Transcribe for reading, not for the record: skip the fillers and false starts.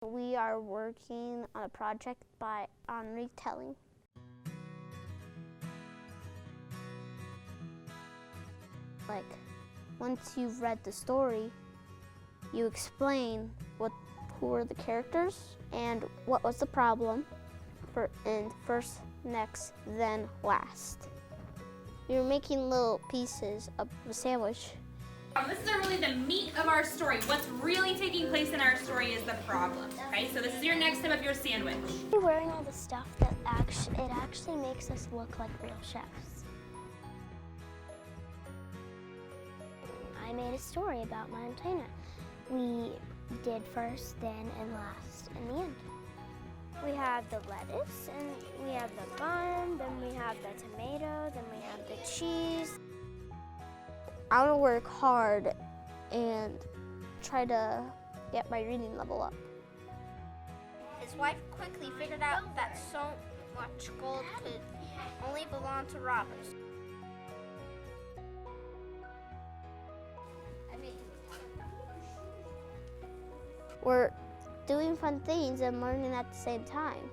We are working on a project on retelling. Like, once you've read the story, you explain who were the characters and what was the problem in first, next, then last. You're making little pieces of a sandwich. This is really the meat of our story. What's really taking place in our story is the problem, right? So this is your next step of your sandwich. We're wearing all the stuff that actually makes us look like real chefs. I made a story about Montana. We did first, then, and last, in the end. We have the lettuce, and we have the bun, then we have the tomato, then we have the cheese. I want to work hard and try to get my reading level up. His wife quickly figured out that so much gold could only belong to robbers. We're doing fun things and learning at the same time.